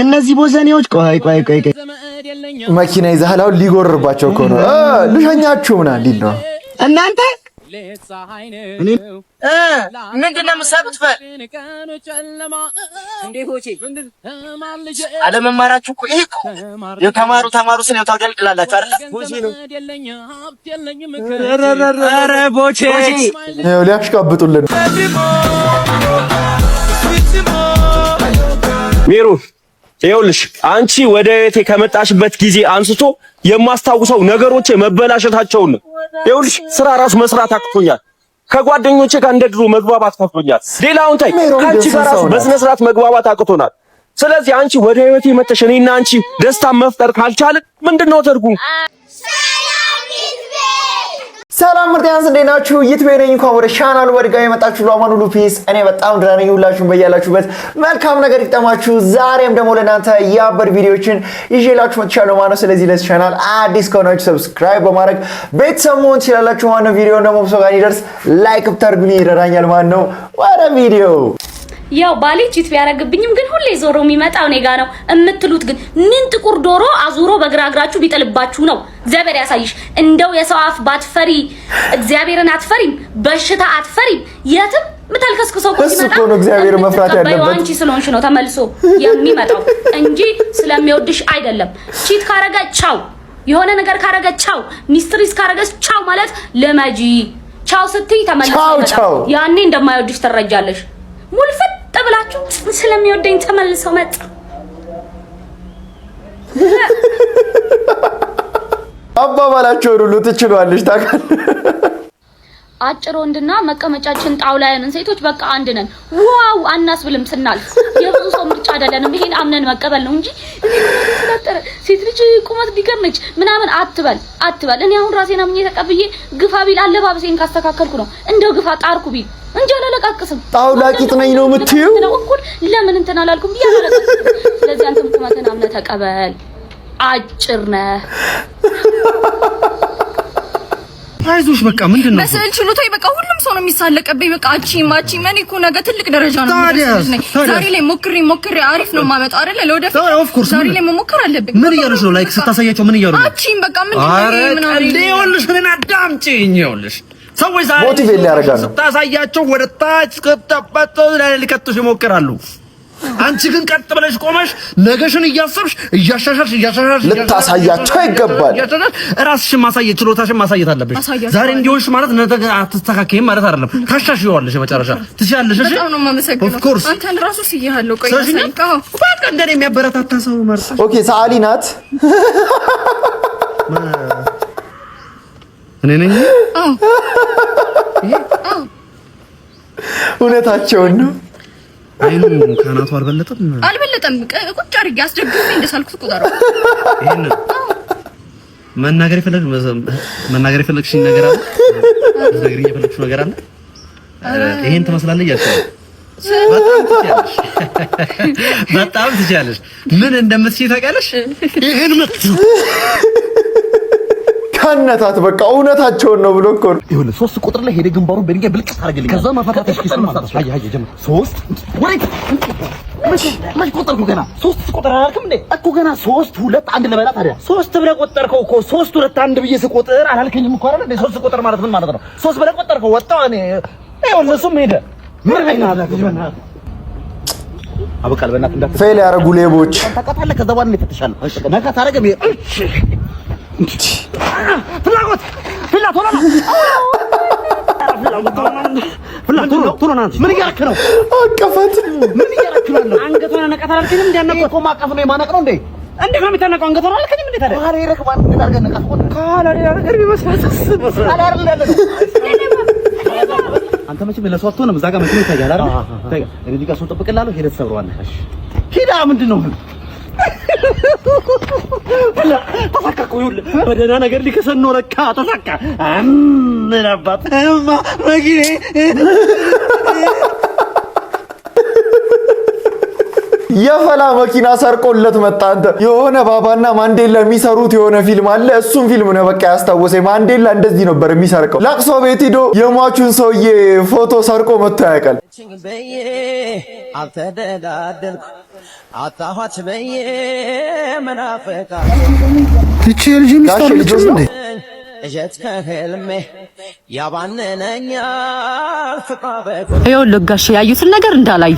እነዚህ ቦዘኔዎች ቆይ መኪና ይዘሃል አሁን ሊጎርባቸው እኮ ነው ልሸኛችሁ ምናምን ሊል ነው እናንተ ምንድን ነው የምትሰሩት? አለመማራችሁ እኮ ይሄ እኮ የተማሩ ስለው ታውደልቅላላችሁ አይደል? ቦቼ ነው። ኧረ ቦቼ ይኸው ሊያሽቃብጡልን ሚሩ ይኸውልሽ አንቺ ወደ ቤቴ ከመጣሽበት ጊዜ አንስቶ የማስታውሰው ነገሮች መበላሸታቸውን ነው። ይኸውልሽ ስራ ራሱ መስራት አቅቶኛል። ከጓደኞቼ ጋር እንደ ድሮ መግባባት አቅቶኛል። ሌላውን ታይ ከአንቺ ጋር ራሱ በስነ ስርዓት መግባባት አቅቶናል። ስለዚህ አንቺ ወደ ቤቴ መጥተሽ እኔና አንቺ ደስታ መፍጠር ካልቻልን ምንድነው ትርጉም? ሰላም ምርጥያንስ እንዴት ናችሁ? ዩቲዩብ ነኝ። እንኳን ወደ ቻናሉ በድጋሚ መጣችሁ። ለማን ሁሉ ፒስ። እኔ በጣም ደህና ነኝ። ሁላችሁም በያላችሁበት መልካም ነገር ይጠማችሁ። ዛሬም ደግሞ ለእናንተ ያበር ቪዲዮችን ይዤላችሁ መጥቻለሁ ማለት ነው። ስለዚህ ለዚህ ቻናል አዲስ ከሆናችሁ ሰብስክራይብ በማድረግ ቤተሰብ መሆን ትችላላችሁ ማለት ነው። ቪዲዮውን ደግሞ ብዙ ጋር እንዲደርስ ላይክ ብታደርጉልኝ ይረዳኛል ማለት ነው። ወደ ቪዲዮ ያው ባሌ ቺት ቢያረግብኝም ግን ሁሌ ዞሮ የሚመጣው እኔ ጋር ነው እምትሉት ግን ምን ጥቁር ዶሮ አዙሮ በግራግራችሁ ቢጥልባችሁ ነው? እግዚአብሔር ያሳይሽ። እንደው የሰው አፍ ባትፈሪ እግዚአብሔርን አትፈሪም፣ በሽታ አትፈሪም። የትም ምታልከስከሰው እኮ ሲመጣ ነው እግዚአብሔር መፍራት ያለበት። አንቺ ስለሆንሽ ነው ተመልሶ የሚመጣው እንጂ ስለሚወድሽ አይደለም። ቺት ካረገ ቻው፣ የሆነ ነገር ካረገ ቻው፣ ሚስትሪስ ካረገ ቻው ማለት ለማጂ ቻው ስትይ ተመልሶ ይመጣል። ያኔ እንደማይወድሽ ትረጃለሽ። ሙልፈት ተብላችሁ ስለሚወደኝ ተመልሶ መጣ። አባባላችሁ ሁሉ ትችሏለሽ ታውቃለሽ። አጭር ወንድና መቀመጫችን ጣውላ ያንን ሴቶች በቃ አንድ ነን። ዋው አናስብልም ስናልፍ የብዙ ሰው ምርጫ አይደለንም። ይሄን አምነን መቀበል ነው እንጂ ስለተፈጠረ ሴት ልጅ ቁመት ቢገርምች ምናምን አትበል። እኔ አሁን ራሴን አምኜ ተቀብዬ ግፋ ቢል አለባበሴን ካስተካከልኩ ነው እንደው ግፋ ጣርኩ ቢል እንጂ አላለቃቅስም። ጣውላ ቂጥ ነኝ ነው የምትይው? ለምን እንትን አላልኩም ብያለሁ። ስለዚህ አንተም ቁመትን አምነህ ተቀበል። አጭር ነህ። አይዞሽ በቃ ምንድነው በስዕል ችሎታዬ በቃ ሁሉም ሰው ነው የሚሳለቀብኝ። በቃ ማቺ ማን እኮ ነገ ትልቅ ደረጃ ነው የሚደርሰኝ። ዛሬ ላይ ሞክሬ አሪፍ ነው ማመጣው አይደለ? ለወደፊት ዛሬ ላይ መሞከር አለብኝ። ምን እያሉሽ ነው? ላይክ ስታሳያቸው ምን እያሉ ነው? ማቺም በቃ ምንድነው ይኸውልሽ ምን አዳምጪኝ። ይኸውልሽ ሰዎች ዛሬ ሞቲቬት ያደርጋሉ። ስታሳያቸው ወደ ታች ከተፈጠ ሊከቱሽ ይሞክራሉ። አንቺ ግን ቀጥ ብለሽ ቆመሽ ነገሽን እያሰብሽ እያሻሻልሽ ልታሳያቸው ይገባል። ራስሽን ማሳየት ችሎታሽን ማሳየት አለብሽ። ዛሬ እንዲሆንሽ ማለት ነገ አትስተካከይም ማለት አይደለም። ታሻሽዋለሽ መጨረሻ ትችያለሽ። እሺ በጣም ነው የማመሰግነው። ኦፍ ኮርስ አንተን ራሱ ሲያለው ቆይ ሳይንካው በቃ እንደኔ የሚያበረታታ ሰው ማለት ኦኬ። ሰዓሊ ናት እኔ ነኝ። እውነታቸውን ነው። አይኑ ካናቱ አልበለጠም። ቁጭ አድርጌ አስደግፌ እንደሳልኩት ቁጠረው። ይሄን መናገር የፈለግሽኝ ነገር አለ? ነገርኝ የፈለግሽው ነገር አለ? ይሄን ትመስላለህ እያልኩ በጣም ትችያለሽ። ምን እንደምትችይ ታውቂያለሽ? ይሄን ምትችይ ከነታት በቃ እውነታቸውን ነው ብሎ እኮ ነው። ይኸውልህ 3 ቁጥር ላይ ሄደህ ግንባሩን በድንጋይ ብልቅ ታደርግልኝ። ከዛ ማፈታተሽ ኪስ አይ ጀምር 3 ወሬት ምን ቆጠርኩ ገና 3 ቁጥር አላልክም እንዴ? እኮ ገና 3 2 1 ልበላ ታዲያ 3 ብለህ ቆጠርከው እኮ 3 2 1 ብዬ ስቆጥር አላልከኝም እኮ አይደል እንዴ? 3 ቁጥር ማለት ምን ማለት ነው? 3 ብለህ ቆጠርከው ወጣው። እኔ ይኸውልህ እሱም ሄደ ምን አይና አበቃል። በእናትህ እንዳትፈ ፌል ያደረጉ ሌቦች ታውቃታለህ። ከዛ በኋላ እንፈትሻለሁ። ነካ ታደርገም ፍላጎት ምን እያደረክ ነው? አቀፋት ምን እያደረክ ነው? አንገቷን ነቃት አላልከኝም? እንዲያነቀው እኮ ማቀፍ ነው የማነቅ ነው እንዴ? እንዴት ነው የሚታነቀው? አንገቷን አላልከኝም እንዴ? ታዲያ ካለ ይረክ ማን እንዳርገን ነቃት ሆነ ካለ ሌላ ነገር ቢመስላስ ካለ አይደል ያለ አንተ መቼም ለሷ አትሆንም። እዛ ጋር መኪና ይታያል አይደል? ታዲያ እዚህ ጋር ሰው ጠብቅላለሁ። ሄደህ ትሰብረዋለህ። እሺ ሂዳ ምንድነው ተሳካኩ ይኸውልህ በደህና ነገር ሊከሰን ነው ለካ ተሳካ። ምን አባት መኪኔ የፈላ መኪና ሰርቆለት መጣ። አንተ የሆነ ባባና ማንዴላ የሚሰሩት የሆነ ፊልም አለ። እሱም ፊልም ነው በቃ ያስታወሰኝ። ማንዴላ እንደዚህ ነበር የሚሰርቀው። ለቅሶ ቤት ሄዶ የሟቹን ሰውዬ ፎቶ ሰርቆ መጥቶ ያውቃል። እቺ ልጅ ሚስጥር ልጅ እንዴ ይኸውልህ ጋሼ ያዩትን ነገር እንዳላዩ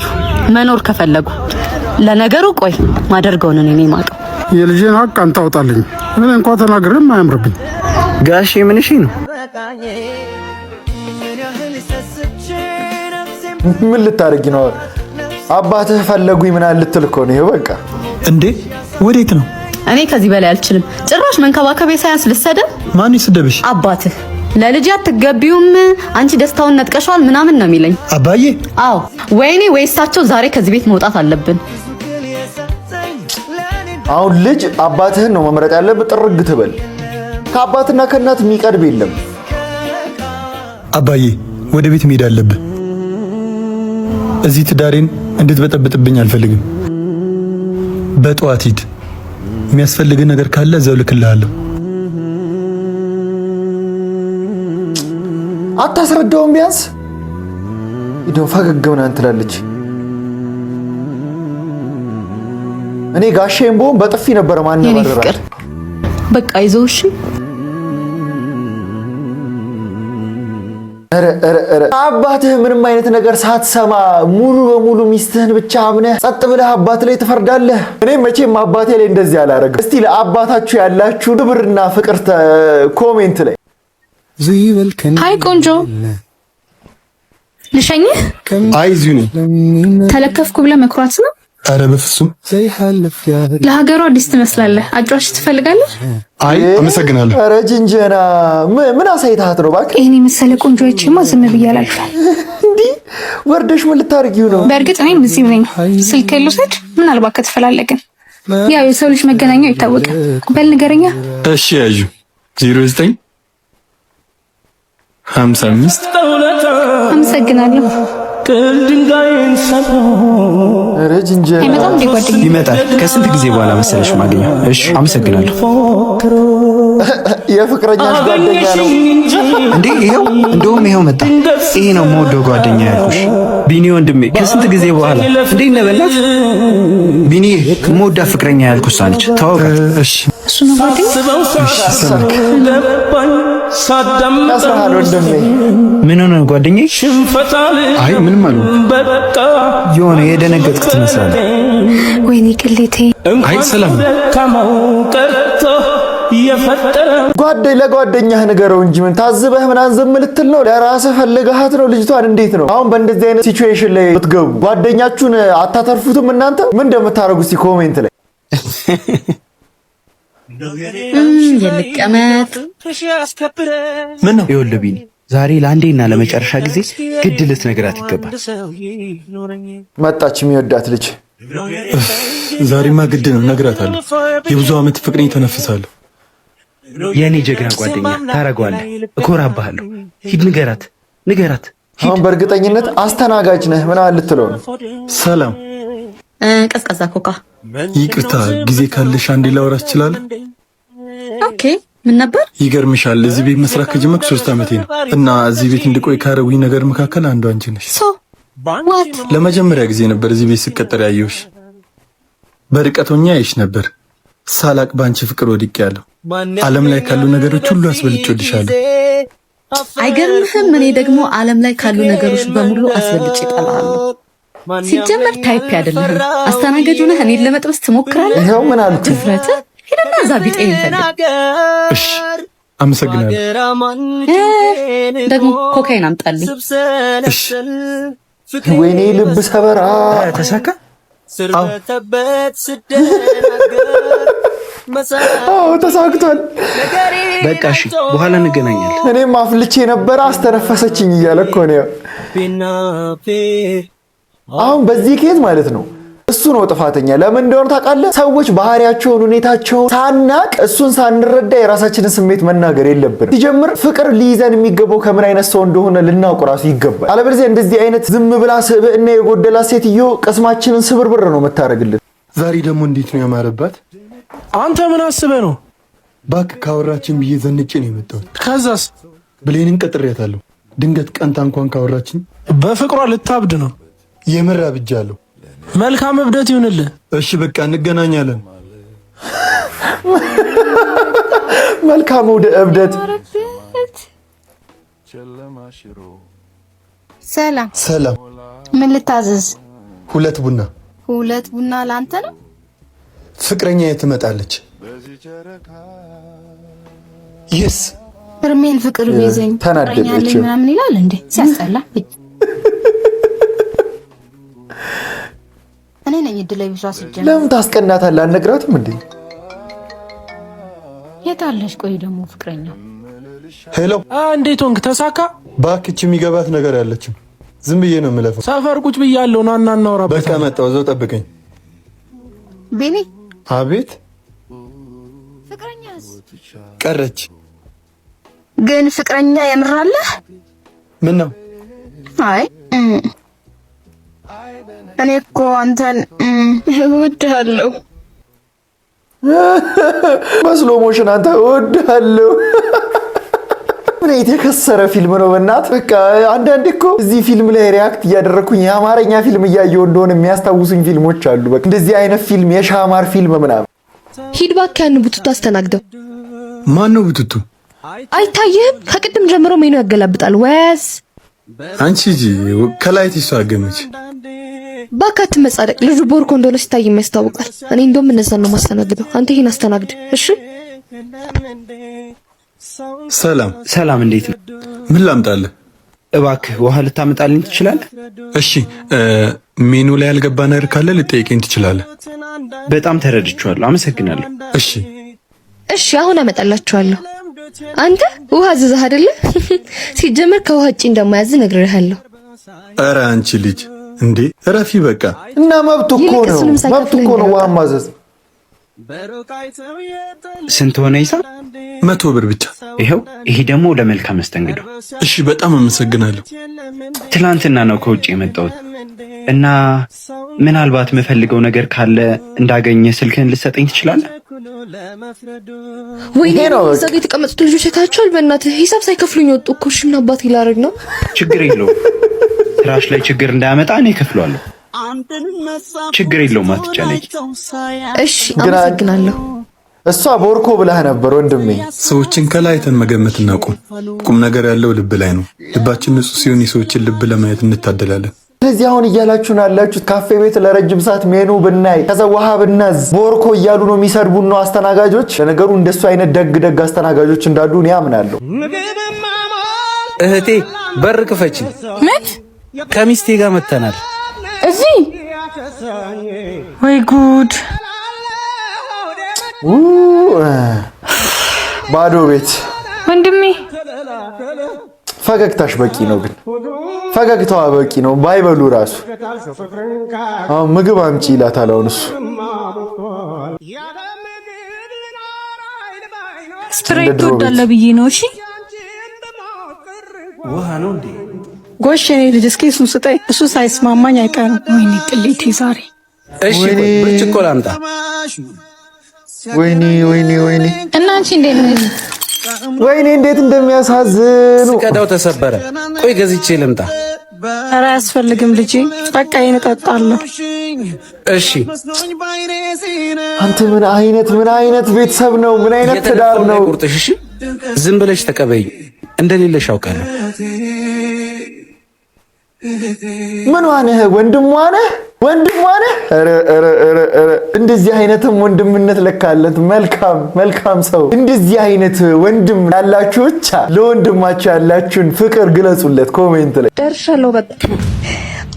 መኖር ከፈለጉ ለነገሩ ቆይ ማደርገውን እኔ ማቀው የልጄን ሀቅ አንተ አውጣልኝ። ምን እንኳን ተናግረም አያምርብኝ። ጋሼ ምን እሺ ነው? ምን ልታረጊ ነው? አባትህ ፈለጉኝ ምን ልትል እኮ ነው? በቃ እንዴ ወዴት ነው? እኔ ከዚህ በላይ አልችልም። ጭራሽ መንከባከቤ ሳያንስ ልሰደብ? ማን ይስደብሽ? አባትህ ለልጅ አትገቢውም አንቺ ደስታውን ነጥቀሻል ምናምን ነው የሚለኝ። አባዬ? አዎ ወይኔ ወይሳቸው ዛሬ ከዚህ ቤት መውጣት አለብን። አሁን ልጅ አባትህን ነው መምረጥ ያለብህ። ጥርግ ትበል። ከአባትና ከእናት የሚቀርብ የለም። አባዬ ወደ ቤት መሄድ አለብህ። እዚህ ትዳሬን እንድትበጠብጥብኝ አልፈልግም። በጠዋት ሂድ። የሚያስፈልግ ነገር ካለ እዛው ልክልሃለሁ። አታስረዳውም? ቢያንስ ይደው ፈገግ ምናምን ትላለች። እኔ ጋሼም ቦም በጥፊ ነበር ማን ያባረራ። በቃ ይዘውሽ አባትህ ምንም አይነት ነገር ሳትሰማ ሙሉ በሙሉ ሚስትህን ብቻ አምነህ ጸጥ ብለህ አባት ላይ ትፈርዳለህ። እኔ መቼም አባቴ ላይ እንደዚህ አላረግም። እስቲ ለአባታችሁ ያላችሁ ክብርና ፍቅር ኮሜንት ላይ ሃይ ቆንጆ ልሸኝህ? አይ እዚሁ ነኝ። ተለከፍኩ ብለህ መኩራት ነው? ኧረ በፍጹም። ለሀገሩ አዲስ ትመስላለህ። አጫዋች ትፈልጋለህ? አይ አመሰግናለሁ። ኧረ ጅንጀና ምን አሳይታት ነው እባክህ? ይሄን የመሰለ ቆንጆ አይቼማ ዝም ብዬ አላልፍም። እንዴ ወርደሽ ምን ልታርጊው ነው? በእርግጥ እኔም እዚሁ ነኝ። ስልክ ልውሰድ? ምናልባት ከተፈላለግን። ያው የሰው ልጅ መገናኛው ይታወቃል። በል ንገረኛ። እሺ ያዡ 09 55 አመሰግናለሁ። ኧረ ጅንጀና አይመጣም እንዴ ጓደኛዬ? ይመጣል። ከስንት ጊዜ በኋላ መሰለሽ ማግኘው። እሺ አመሰግናለሁ። የፍቅረኛሽ ጓደኛ ነው እንዴ? ይሄው እንደውም ይሄው መጣ። ይሄ ነው የምወደው ጓደኛ ያልኩሽ ቢኒ ወንድሜ። ከስንት ጊዜ በኋላ እንዴ ነበላት ቢኒ የምወዳ ፍቅረኛ ያልኩሽ አለች። ተዋውቃት። እሺ እሱ ነው ጓደኛ? ያስራሃል ወንድሜ። ምን ሆነ ጓደኛዬ? አይ ምንም አልሆንኩም። የሆነ የደነገጥክ ትመስላለህ። ወይኔ ቅሌቴ። አይ ሰላም። ለጓደኛህ ንገረው እንጂ ምን ታዝበህ ምናምን ዝም ልትል ነው? ለራስህ ፈልገሃት ነው ልጅቷን? እንዴት ነው አሁን በእንደዚህ አይነት ሲቹዌሽን ላይ ብትገቡ ጓደኛችሁን አታተርፉትም? እናንተ ምን እንደምታደርጉ እስቲ ኮሜንት ላይ የልቀመት ምን ነው? ይኸውልህ ቢኒ ዛሬ ለአንዴና ለመጨረሻ ጊዜ ግድ ልትነግራት ይገባል። መጣች የሚወዳት ልጅ። ዛሬማ ግድ ነው እነግራታለሁ። የብዙ ዓመት ፍቅሬን ተነፍሳለሁ። የኔ ጀግና ጓደኛ ታረጋለህ። እኮራብሃለሁ። ሂድ ንገራት። አሁን በእርግጠኝነት አስተናጋጅ ነህ ምናምን ልትለው ነው። ሰላም። ቀዝቃዛ ኮካ። ይቅርታ ጊዜ ካለሽ አንዴ ላወራሽ እችላለሁ? ኦኬ ምን ነበር? ይገርምሻል እዚህ ቤት መስራት ከጀመርኩ 3 ዓመቴ ነው እና እዚህ ቤት እንድቆይ ካረጉኝ ነገር መካከል አንዱ አንቺ ነሽ። ዋት? ለመጀመሪያ ጊዜ ነበር እዚህ ቤት ስቀጠር ያየሁሽ። በርቀት ሆኜ አይሽ ነበር። ሳላቅ ባንቺ ፍቅር ወድቄያለሁ። ዓለም ላይ ካሉ ነገሮች ሁሉ አስበልጬልሻለሁ። አይገርምህም? እኔ ደግሞ ዓለም ላይ ካሉ ነገሮች በሙሉ አስበልጬ እጠላለሁ። ሲጀመር ታይፕ አይደለም። አስተናጋጅ ሆነህ እኔን ለመጥበስ ትሞክራለህ? ይሄው ምን አልኩ? ድፍረት! ሄደና እዛ ቢጤን ፈልግ። እሺ አመሰግናለሁ። ደግሞ ኮካይን አምጣልኝ። እሺ። ወይኔ ልብ ሰበራ። ተሳካ? አዎ ተሳክቷል። በቃ እሺ በኋላ እንገናኛለን። እኔም አፍልቼ ነበር አስተነፈሰችኝ እያለ እኮ ነው። አሁን በዚህ ኬዝ ማለት ነው እሱ ነው ጥፋተኛ። ለምን እንደሆነ ታውቃለህ? ሰዎች ባህሪያቸውን፣ ሁኔታቸውን ሳናቅ እሱን ሳንረዳ የራሳችንን ስሜት መናገር የለብንም። ሲጀምር ፍቅር ሊይዘን የሚገባው ከምን አይነት ሰው እንደሆነ ልናውቅ ራሱ ይገባል። አለበለዚያ እንደዚህ አይነት ዝም ብላ ስብዕና የጎደላ ሴትዮ ቅስማችንን ስብርብር ነው የምታደርግልን። ዛሬ ደግሞ እንዴት ነው ያማረባት? አንተ ምን አስበህ ነው? እባክህ ካወራችን ብዬ ዘንጬ ነው የመጣሁት። ከዛስ? ብሌንን ቀጥሬያታለሁ። ድንገት ቀንታ እንኳን ካወራችን በፍቅሯ ልታብድ ነው። የምር አብጃለሁ። መልካም እብደት ይሁንልህ። እሺ በቃ እንገናኛለን። መልካም እብደት። ሰላም ሰላም። ምን ልታዘዝ? 2 ቡና። 2 ቡና ለአንተ ነው? ፍቅረኛ ትመጣለች። ይስ እርሜን ፍቅር ቢይዘኝ ተናደደች ምናምን ይላል እንዴ? ሲያስጠላ። እኔ ነኝ እድል ላይ ቢሷ ሲጀምር። ለምን ታስቀናታለህ? አልነግራትም እንዴ? የታለሽ? ቆይ ደግሞ ፍቅረኛ። ሄሎ፣ እንዴት ሆንክ? ተሳካ? ባክች የሚገባት ነገር ያለችም። ዝም ብዬ ነው የምለፈው። ሰፈር ቁጭ ብያለሁ። ና እናወራበት። በቃ መጣሁ። እዛው ጠብቀኝ። ቤኒ። አቤት። ፍቅረኛስ? ቀረች። ግን ፍቅረኛ የምራለህ? ምን ነው? አይ እኔ እኮ አንተን እወድሃለሁ። በስሎ ሞሽን አንተ እወድሃለሁ። ምን የተከሰረ ፊልም ነው በእናትህ። በቃ አንዳንዴ እኮ እዚህ ፊልም ላይ ሪያክት እያደረኩኝ የአማርኛ ፊልም እያየሁ እንደሆነ የሚያስታውሱኝ ፊልሞች አሉ። በቃ እንደዚህ አይነት ፊልም የሻማር ፊልም ምናምን። ሂድ እባክህ ያን ቡቱቱ አስተናግደው። ማን ነው ቡቱቱ? አይታየህም? ከቅድም ጀምሮ ሜኑ ያገላብጣል። ወይስ አንቺ ጂ ከላይት ይሷገምች። ባካት መጻደቅ ልጁ ቦርኮ እንደሆነ ሲታይ የሚያስታውቃል። እኔ እንደውም እነዛን ነው ማስተናግደው። አንተ ይሄን አስተናግድ እሺ። ሰላም ሰላም፣ እንዴት ነው? ምን ላምጣልህ? እባክህ ውሃ ልታመጣልኝ ትችላለህ? እሺ፣ ሜኑ ላይ ያልገባ ነገር ካለ ልጠይቀኝ ትችላለህ። በጣም ተረድቻለሁ፣ አመሰግናለሁ። እሺ እሺ፣ አሁን አመጣላችኋለሁ። አንተ ውሃ አዘዘህ አይደለ? ሲጀምር ከውሃ ውጪ እንደማያዝ ነግሬሃለሁ። ኧረ አንቺ ልጅ እንዴ እረፊ በቃ። እና መብቱ እኮ ነው ውሃ ማዘዝ። ስንት ሆነ ሂሳብ? 100 ብር ብቻ። ይሄው። ይሄ ደግሞ ለመልካም መስተንግዶ። እሺ በጣም አመሰግናለሁ። ትላንትና ነው ከውጭ የመጣሁት እና ምናልባት የምፈልገው ነገር ካለ እንዳገኘ ስልክህን ልትሰጠኝ ትችላለህ? ወይኔ እዛ ጋ የተቀመጡት ልጆች አይታችኋል? በእናትህ ሂሳብ ሳይከፍሉኝ ወጡ እኮ። እሺ እና አባቴ ላደርግ ነው። ችግር የለውም። ትራሽ ላይ ችግር እንዳያመጣ እኔ እከፍለዋለሁ። ችግር የለውም፣ አትጨነቂ። እሺ አመሰግናለሁ። እሷ ቦርኮ ብለህ ነበር ወንድሜ። ሰዎችን ከላይተን መገመት እናቁም። ቁም ነገር ያለው ልብ ላይ ነው። ልባችን ንጹህ ሲሆን የሰዎችን ልብ ለማየት እንታደላለን። ስለዚህ አሁን እያላችሁን ያላችሁት ካፌ ቤት ለረጅም ሰዓት ሜኑ ብናይ ከዛ ውሃ ብናዝ ቦርኮ እያሉ ነው የሚሰድቡን ነው አስተናጋጆች። ለነገሩ እንደሱ አይነት ደግ አስተናጋጆች እንዳሉ እኔ አምናለሁ። እህቴ በር ክፈቺ። ምን? ከሚስቴ ጋር መተናል። እዚህ ወይ ጉድ! ባዶ ቤት ወንድሜ። ፈገግታሽ በቂ ነው፣ ግን ፈገግታዋ በቂ ነው ባይበሉ ራሱ። አሁን ምግብ አምጪ ይላታል። አሁን እሱ ስፕሬት ትወዳለህ ብዬ ነው። እሺ ውሃ ነው እንዴ? ጎሽ የኔ ልጅ እስኪ እሱን ስጠኝ። እሱ ሳይስማማኝ አይቀርም። ወይኔ ቅሌቴ ዛሬ። እሺ ብርጭቆ ላምጣ። ወይኔ እና አንቺ እንዴት ነሽ? ወይኔ እንዴት እንደሚያሳዝኑ። ስቀዳው ተሰበረ። ቆይ ገዝቼ ልምጣ። ኧረ አያስፈልግም ልጄ፣ በቃ ይሄን እጠጣለሁ። እሺ አንተ ምን አይነት ቤተሰብ ነው? ምን አይነት ትዳር ነው? ቁርጥሽ እሺ፣ ዝም ብለሽ ተቀበይ። እንደሌለሽ አውቃለሁ። ምን ዋነህ? ወንድሟ ነህ? ኧረ እንደዚህ አይነትም ወንድምነት ለካለት። መልካም ሰው። እንደዚህ አይነት ወንድም ያላችሁ ብቻ ለወንድማችሁ ያላችሁን ፍቅር ግለጹለት ኮሜንት ላይ። ደርሻለሁ። በቃ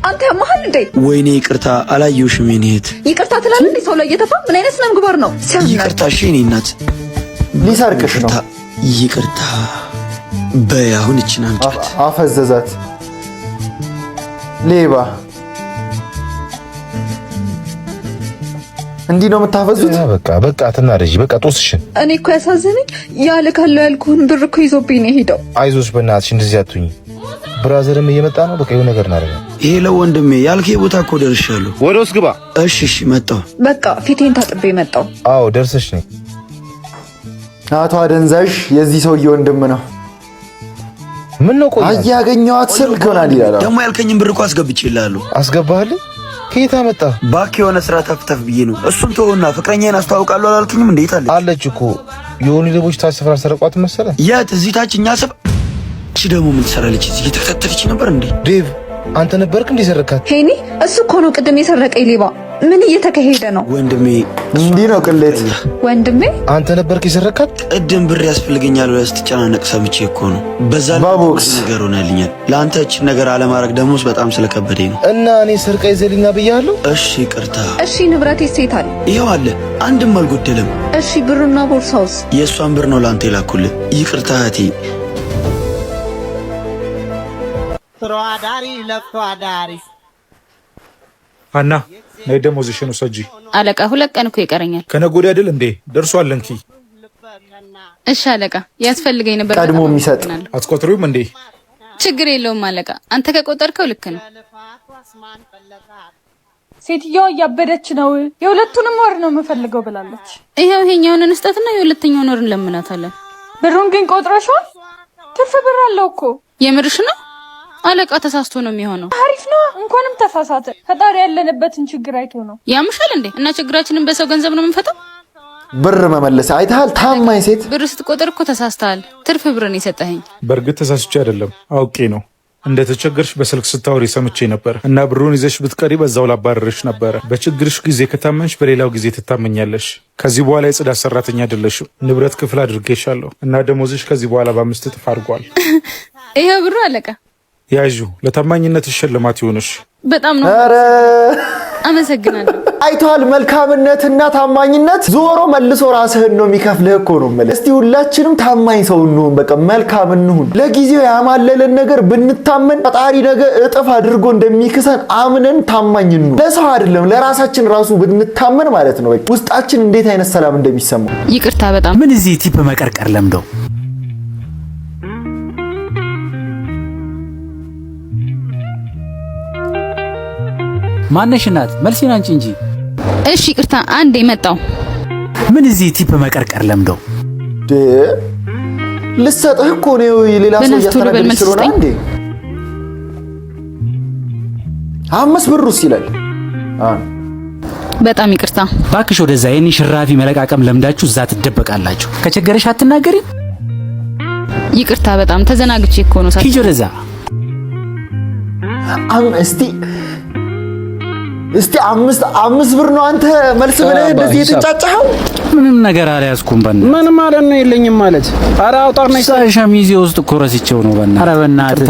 አንተ መሀል እንዴ! ወይኔ ይቅርታ፣ አላየሁሽም። የኔ እህት ይቅርታ ትላለህ እንዴ? ሰው ላይ እየተፋ ምን አይነት ስነ ምግባር ነው? ይቅርታ። እሺ የኔ እናት፣ ሊሰርቅሽ ነው። ይቅርታ በይ። አሁን እቺን አምጫት። አፈዘዛት ሌባ። እንዲህ ነው የምታፈዙት? በቃ ተናረጂ። በቃ ጦስሽን። እኔ እኮ ያሳዘነኝ ያለ ካለው ያልኩህን ብር እኮ ይዞብኝ ነው ሄደው። አይዞሽ በእናትሽ እንደዚህ አትሁኝ። ብራዘርም እየመጣ ነው። በቃ የሆነ ነገር እናደርጋለን። ይሄ ለወንድሜ ያልከኝ ቦታ እኮ ደርሻለሁ። ወደ ውስጥ ግባ። እሺ መጣሁ። በቃ ፊቴን ታጥቤ መጣሁ። አዎ ደርሰሽ ነው። አቶ አደንዛዥ የዚህ ሰውዬ ወንድም ነው። ምን ነው ቆይ አያገኘዋት ስልክ ሆናል ይላል። ደግሞ ያልከኝን ብር እኮ አስገብቼልሃለሁ። አስገባህልኝ? ከየት አመጣ? እባክህ የሆነ ስራ ተፍተፍ ብዬ ነው። እሱን ተወውና ፍቅረኛዬን አስተዋውቃለሁ አላልክኝም? እንዴት አለች እኮ የሆኑ ሌቦች ታች ሰፈር ሰረቋት መሰለ። የት? እዚህ ታች እኛ ሰፈር። እሺ ደግሞ ምን ትሰራለች እዚህ? እየተከታተለች ነበር እንዴ? ዴቭ አንተ ነበርክ እንዴ ሰረካት? ሄኒ እሱ እኮ ነው ቅድም የሰረቀኝ ሌባ። ምን እየተካሄደ ነው? ወንድሜ እንዲህ ነው ቅሌት። ወንድሜ አንተ ነበርክ የሰረካት? ቅድም ብር ያስፈልገኛል ብለህ ስትጨናነቅ ሰምቼ እኮ ነው። በዛ ባቦክስ ነገር ሆነልኛል። ለአንተ እቺ ነገር አለማድረግ ደግሞ በጣም ስለከበደኝ ነው። እና እኔ ሰርቃ ይዘልኛ ብያለሁ። እሺ ይቅርታ። እሺ ንብረቴ ሴታል ይሄው አለ፣ አንድም አልጎደለም። እሺ ብሩና ቦርሳውስ? የእሷን ብር ነው ላንተ የላኩልህ። ይቅርታ እህቴ። ትሯዳሪ ለፍቷዳሪ አና ነይ ደሞዝሽን ውሰጂ። አለቃ 2 ቀን እኮ ይቀረኛል። ከነገ ወዲያ አይደል እንዴ? ደርሷል እንኪ። እሺ አለቃ ያስፈልገኝ ነበር። ቀድሞ የሚሰጥ አትቆጥሪውም እንዴ? ችግር የለውም አለቃ፣ አንተ ከቆጠርከው ልክ ነው። ሴትዮዋ እያበደች ነው። የሁለቱንም ወር ነው የምፈልገው ብላለች። ይሄኛውን እንስጣትና የሁለተኛውን ወር እንለምናታለን። ብሩን ግን ቆጥረሻል? ትርፍ ብር አለው እኮ። የምርሽ ነው? አለቃ ተሳስቶ ነው የሚሆነው። አሪፍ ነው። እንኳንም ተሳሳተ። ፈጣሪ ያለንበትን ችግር አይቶ ነው። ያምሻል እንዴ? እና ችግራችንን በሰው ገንዘብ ነው የምንፈታው? ብር መመለስ አይተሃል? ታማኝ ሴት። ብር ስትቆጥር እኮ ተሳስተሃል። ትርፍ ብርን የሰጠኸኝ። በእርግጥ ተሳስቼ አይደለም አውቄ ነው። እንደተቸገርሽ በስልክ ስታወሪ ሰምቼ ነበር እና ብሩን ይዘሽ ብትቀሪ በዛው ላባረርሽ ነበር። በችግርሽ ጊዜ ከታመንሽ በሌላው ጊዜ ትታመኛለሽ። ከዚህ በኋላ የጽዳት ሰራተኛ አይደለሽም። ንብረት ክፍል አድርጌሻለሁ እና ደሞዝሽ ከዚህ በኋላ በ5 እጥፍ አድርጓል። ይሄው ብሩ አለቃ። ያዡ ለታማኝነት ሽልማት ይሆንሽ። በጣም ነው አመሰግናለሁ። አይቷል። መልካምነትና ታማኝነት ዞሮ መልሶ ራስህን ነው የሚከፍልህ እኮ ነው ማለት። እስቲ ሁላችንም ታማኝ ሰው እንሁን፣ በቃ መልካም እንሁን። ለጊዜው ያማለለን ነገር ብንታመን ፈጣሪ ነገ እጥፍ አድርጎ እንደሚክሰን አምነን ታማኝ እንሁን። ለሰው አይደለም ለራሳችን ራሱ ብንታመን ማለት ነው በቃ ውስጣችን እንዴት አይነት ሰላም እንደሚሰማው። ይቅርታ በጣም ምን እዚህ ቲፕ መቀርቀር ለምደው ማነሽ እናት? መልሲን አንቺ እንጂ። እሺ ይቅርታ አንዴ መጣው። ምን እዚህ ቲፕ መቀርቀር ለምደው ልሰጥህ እኮ ነው ሌላ ሰው ያስተናግድ ስለሆነ አንዴ 5 ብሩስ ይላል። በጣም ይቅርታ ባክሽ። ወደዛ የኔ ሽራፊ መለቃቀም ለምዳችሁ እዛ ትደበቃላችሁ። ከቸገረሽ አትናገሪ። ይቅርታ በጣም ተዘናግቼ እኮ ነው። ሂጂ ወደዛ። እስቲ 5 ብር ነው አንተ መልስ ብለህ እንደዚህ የተጫጫኸው? ምንም ነገር አልያዝኩም። ምን ማለት ነው የለኝም ማለት? ኧረ አውጣና ሸሚዜ ውስጥ እኮ ረስቼው ነው። ኧረ በእናትህ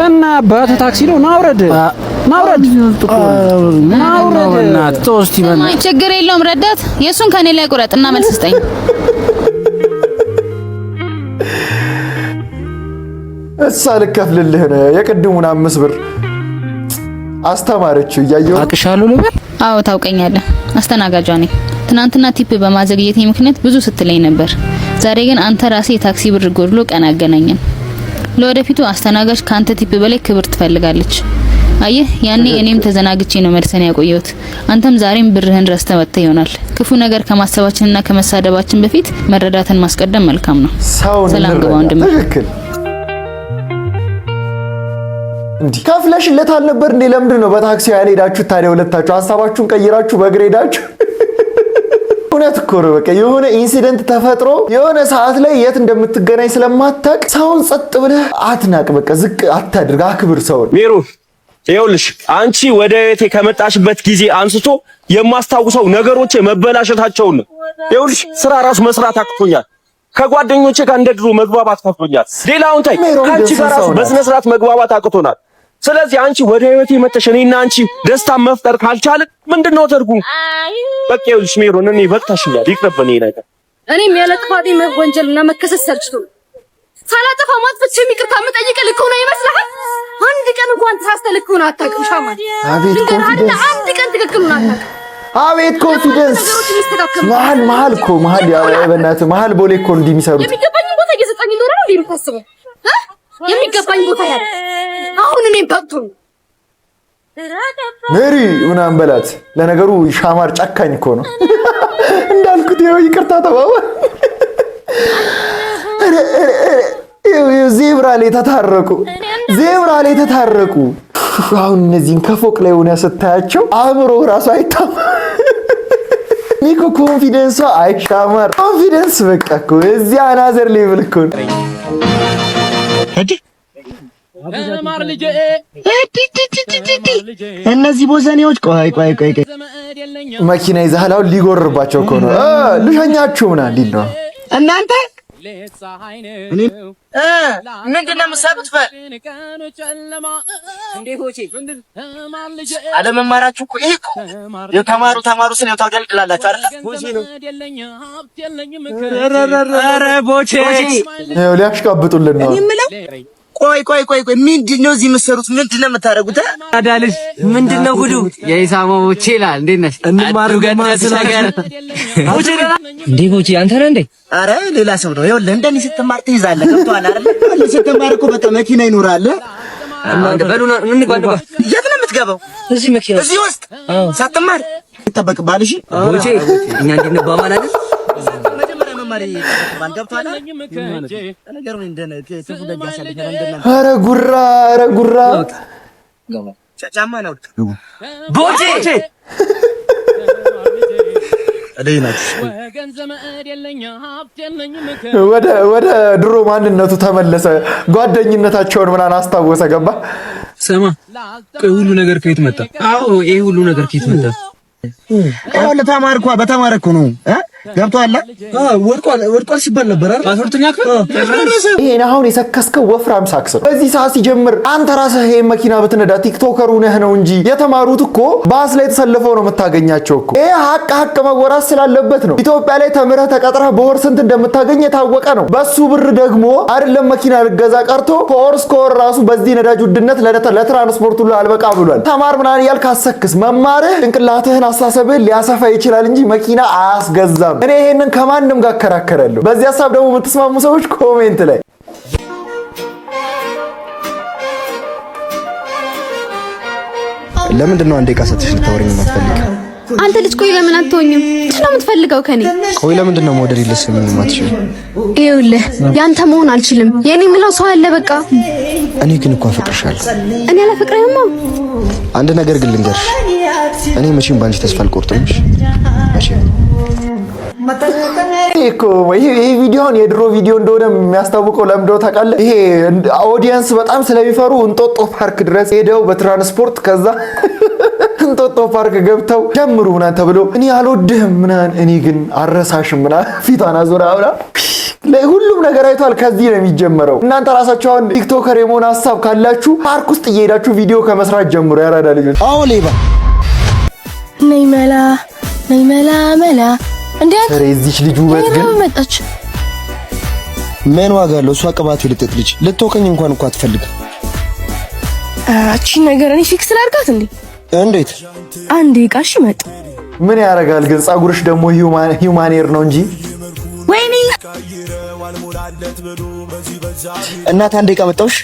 እና በአቶ ታክሲ ነው ናውረድ በእናትህ ተው እስቲ። ችግር የለውም ረዳት፣ የእሱን ከኔ ላይ ቁረጥና መልስ ስጠኝ። እሷ ልከፍልልህ ነው የቅድሙን 5 ብር አስተማረችው። እያየሁ አቅሻለሁ ልበል? አዎ ታውቀኛለህ፣ አስተናጋጇ ነኝ። ትናንትና ቲፕ በማዘግየቴ ምክንያት ብዙ ስትለኝ ነበር። ዛሬ ግን አንተ ራስህ የታክሲ ብር ጎድሎ ቀን አገናኘን። ለወደፊቱ አስተናጋጅ ካንተ ቲፕ በላይ ክብር ትፈልጋለች። አየህ ያኔ እኔም ተዘናግቼ ነው መልሰን ያቆየሁት። አንተም ዛሬም ብርህን ረስተህ ወጥተህ ይሆናል። ክፉ ነገር ከማሰባችንና ከመሳደባችን በፊት መረዳትን ማስቀደም መልካም ነው። ሰላም ግባ ወንድም። ትክክል። እንዴ ከፍለሽለት አልነበር እንዴ? ለምንድን ነው በታክሲ ያልሄዳችሁ ታዲያ? ሁለታችሁ ሀሳባችሁን ቀይራችሁ በእግር ሄዳችሁ? እውነት እኮ ነው። በቃ የሆነ ኢንሲደንት ተፈጥሮ የሆነ ሰዓት ላይ የት እንደምትገናኝ ስለማታውቅ ሰውን ጸጥ ብለህ አትናቅ። በቃ ዝቅ አታድርግ፣ አክብር ሰውን። ሜሩ ይኸውልሽ፣ አንቺ ወደ ቤቴ ከመጣሽበት ጊዜ አንስቶ የማስታውሰው ነገሮች መበላሸታቸውን ነው። ይኸውልሽ ስራ ራሱ መስራት አቅቶኛል። ከጓደኞቼ ጋር እንደ ድሮ መግባባት አቅቶኛል። ሌላውን ታይ ከአንቺ ጋር ራሱ በስነ ስርዓት መግባባት አቅቶናል። ስለዚህ አንቺ ወደ ህይወቴ መጥተሽ እኔና አንቺ ደስታ መፍጠር ካልቻልን ምንድነው ትርጉም? በቃ ይኸውልሽ ሜሮን፣ እኔ በቅታሽኛል፣ ይቅርብኝ ነገር። እኔም ያለ ጥፋቴ ወንጀልና መከሰስ ሰልችቶኝ ሳላጠፋ ማጥፍቼ ይቅርታ መጠየቅ ልክ ሆነ ይመስልሃል? አንድ ቀን እንኳን ተሳስተህ ልክ ሆነ አታውቅም። ሻማ አቤት ኮንፊደንስ! አንድ ቀን ትክክል ሆነ አታውቅም። አቤት ኮንፊደንስ መሀል እኮ መሀል በእናትህ መሀል ቦሌ እኮ እንዲህ የሚሰሩት የሚገባኝ ቦታ እየሰጠኝ እንደሆነ ነው የምታስበው የሚገባኝ ቦታ ያለ አሁን እኔ በቅቶኝ ሜሪ ምናምን በላት ለነገሩ ሻማር ጨካኝ እኮ ነው እንዳልኩት ይኸው ይቅርታ ተባባል ዜብራ ላይ ተታረቁ አሁን እነዚህን ከፎቅ ላይ ሆነ ስታያቸው አእምሮ ራሱ አይታም ኒኮ ኮንፊደንስ አይሻማር ኮንፊደንስ በቃ እኮ እዚህ አናዘር ሌቭል እኮ እነዚህ ቦዘኔዎች ቆይ መኪና ይዘሃል አሁን ሊጎርባቸው እኮ ነው ልሸኛችሁ ምናምን ሊል ነው እናንተ ምንድን ነው የምትሰሩት? አለመማራችሁ እኮ ይሄ እኮ የተማሩ ስን ታውቃላችሁ አይደል? ቦቼ ነው። ኧረ ቦቼ ይኸው ሊያሽቃብጡልን ነው። ቆይ ምንድን ነው እዚህ የምትሰሩት? ምንድን ነው የምታደርጉት? አዳልሽ ምንድን ነው ጉዱ? የኢሳሞ ቦቼ ይላል። እንዴት ነሽ? እንማሩ ገጠስ ነገር ቦቼ እንዴ ቦቼ አንተ ነህ እንዴ? አረ ሌላ ሰው ነው። ይኸውልህ እንደኔ ስትማር ትይዛለህ። ገብቶሃል አይደል? ስትማር እኮ በቃ መኪና ይኖራል። አንተ በሉና እንግባ። የት ነው የምትገባው? እዚህ መኪና እዚህ ውስጥ ሳትማር ይጠበቅብሃል። እሺ ቦቼ እኛ እንድንባባል አይደል? ኧረ ጉራ ጫማ ነው ቦቼ ወደ ድሮ ማንነቱ ተመለሰ። ጓደኝነታቸውን ምናምን አስታወሰ። ገባ ስማ ቆይ ሁሉ ነገር ከየት መጣ? አዎ ይሄ ሁሉ ነገር ከየት መጣ? ለተማርኩ በተማረኩ ነው ገብቶሃል? ወድቋል ሲባል ነበር አይደል? አስወርተኛ ይሄን አሁን የሰከስከው ወፍራም ሳክስ ነው። በዚህ ሰዓት ሲጀምር አንተ ራስህ ይሄን መኪና ብትነዳ ቲክቶከሩ ነህ ነው እንጂ የተማሩት እኮ ባስ ላይ ተሰልፈው ነው የምታገኛቸው እኮ። ይሄ ሀቅ መወራት ስላለበት ነው። ኢትዮጵያ ላይ ተምረህ ተቀጥረህ በወር ስንት እንደምታገኝ የታወቀ ነው። በሱ ብር ደግሞ አይደለም መኪና ልገዛ ቀርቶ ከወር ራሱ በዚህ ነዳጅ ውድነት ለትራንስፖርት ሁሉ አልበቃ ብሏል። ተማር ምናምን እያልክ አሰክስ። መማርህ ጭንቅላትህን አስተሳሰብህን ሊያሰፋ ይችላል እንጂ መኪና አያስገዛም። እኔ ይሄንን ከማንም ጋር አከራከራለሁ። በዚህ ሐሳብ ደግሞ የምትስማሙ ሰዎች ኮሜንት ላይ ለምንድን ነው አንዴ ቃሰትሽ ልታወሪኝ የማትፈልጊው? አንተ ልጅ ቆይ ለምን አትሆኝም? ምንድን ነው የምትፈልገው ከኔ? ቆይ ለምንድን ነው ሞዴል ልትስሚኝ የማትችይው? ይኸውልህ ያንተ መሆን አልችልም። የኔ የምለው ሰው አለ በቃ። እኔ ግን እኮ አፈቅርሻለሁ። እኔ አላፈቅርህማ። አንድ ነገር ግን ልንገርሽ፣ እኔ መቼም ባንቺ ተስፋ አልቆርጥም። መቼም ይሄ ቪዲዮን የድሮ ቪዲዮ እንደሆነ የሚያስታውቀው ለምንድነው ታውቃለህ? ይሄ ኦዲየንስ በጣም ስለሚፈሩ እንጦጦ ፓርክ ድረስ ሄደው በትራንስፖርት ከዛ እንጦጦ ፓርክ ገብተው ጀምሩ ምናምን ተብሎ እኔ አልወድህም ምናምን እኔ ግን አረሳሽም ምናምን ፊቷን አዞራ አውራ ሁሉም ነገር አይቷል። ከዚህ ነው የሚጀመረው። እናንተ ራሳችሁ አሁን ቲክቶከር የመሆን ሐሳብ ካላችሁ ፓርክ ውስጥ እየሄዳችሁ ቪዲዮ ከመስራት ጀምሩ። ያራዳ ልጆች አዎ ሌባ ነይ መላ እንዴ እዚች ልጅ ውበት ግን መጣች። ምን ዋጋ አለው? እሷ ቅባት ልጥጥ ልጅ ልትወቀኝ እንኳን እኮ አትፈልግም። እቺ ነገር እኔ ፊክስ ላድርጋት እንዴ? እንዴት? አንዴ ቃሽ መጣ። ምን ያደርጋል ግን ጸጉርሽ ደግሞ ሂውማን ኤር ነው እንጂ ወይኔ እናት አንዴ ቀመጣውሽ።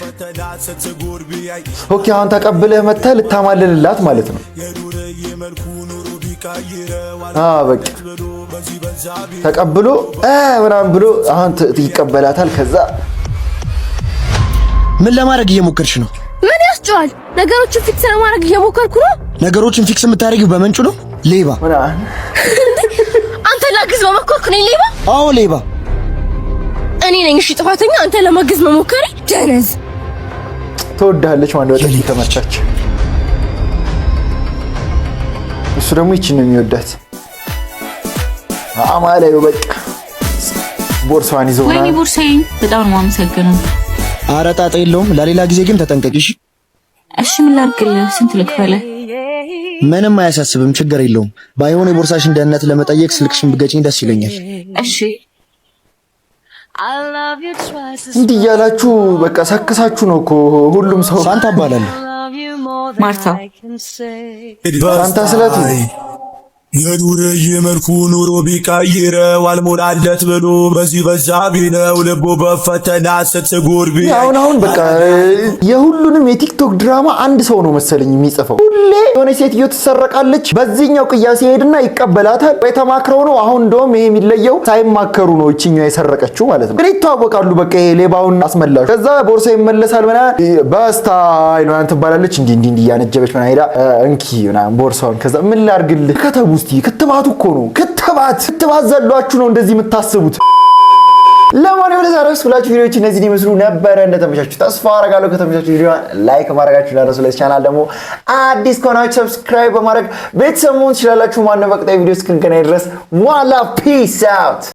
ኦኬ አሁን ተቀብለህ መተህ ልታማልልላት ማለት ነው። በቃ ተቀብሎ ምናምን ብሎ አሁን ይቀበላታል። ከዛ ምን ለማድረግ እየሞከርሽ ነው? ምን ያስጨዋል? ነገሮችን ፊክስ ለማድረግ እየሞከርኩ ነው። ነገሮችን ፊክስ የምታደርጊው በመንጩ ነው? ሌባ አንተ ላግዝ በመኮርኩ ነኝ ሌባ? አዎ ሌባ እኔ ነኝ። እሺ ጥፋተኛ አንተ ለማገዝ መሞከሪ ደነዝ። ትወዳለች ማለት ወጣ ተመቻች። እሱ ደግሞ ይቺን ነው የሚወዳት። አማላዩ በቃ ቦርሳዋን ይዘው ወይኔ ቦርሳዬን በጣም ነው የማመሰግነው። ኧረ ጣጣ የለውም። ለሌላ ጊዜ ግን ተጠንቀቂሽ። እሺ ምን ላድርግልህ? ስንት ልክፈልህ? ምንም አያሳስብም፣ ችግር የለውም። ባይሆን የቦርሳሽን ደህንነት ለመጠየቅ ስልክሽን ብገጭኝ ደስ ይለኛል። እሺ እንዲህ እያላችሁ በቃ ሰክሳችሁ ነው እኮ ሁሉም ሰው። ሳንታ እባላለሁ። ማርታ ሳንታ ስለቱ የዱርዬ መልኩ ኑሮ ቢቀይረው አልሞላለት ብሎ በዚህ በዛ ቢለው ልቦ በፈተና ስትጎርቢ አሁን በቃ የሁሉንም የቲክቶክ ድራማ አንድ ሰው ነው መሰለኝ የሚጽፈው። ሁሌ የሆነ ሴትዮ ትሰረቃለች፣ በዚህኛው ቅያሴ ሄድና ይቀበላታል። የተማክረው ነው። አሁን እንደውም ይሄ የሚለየው ሳይማከሩ ነው እቺኛው የሰረቀችው ማለት ነው። ግን ይተዋወቃሉ። በቃ ይሄ ሌባውን አስመላሹ ከዛ ቦርሳ ይመለሳል ምናምን በስታይል ምናምን ትባላለች። እንዲህ እያነጀበች ምናምን ሄዳ እንኪ ምናምን ቦርሳውን ከዛ ምን ላድርግልህ ከተቡ እስቲ ክትባቱ እኮ ነው ክትባት ዘሏችሁ ነው እንደዚህ የምታስቡት። ለማንኛውም ለዛሬ ስላችሁ ቪዲዮዎች እነዚህ ይመስሉ ነበር። እንደተመቻችሁ ተስፋ አደርጋለሁ። ከተመቻችሁ ቪዲዮ ላይክ ማድረጋችሁን እንዳትረሱ። ለዚህ ቻናል ደግሞ አዲስ ከሆናችሁ ሰብስክራይብ በማድረግ ቤተሰብ መሆን ትችላላችሁ። ማነው በቀጣይ ቪዲዮ እስክንገናኝ ድረስ ዋላ ፒስ አውት።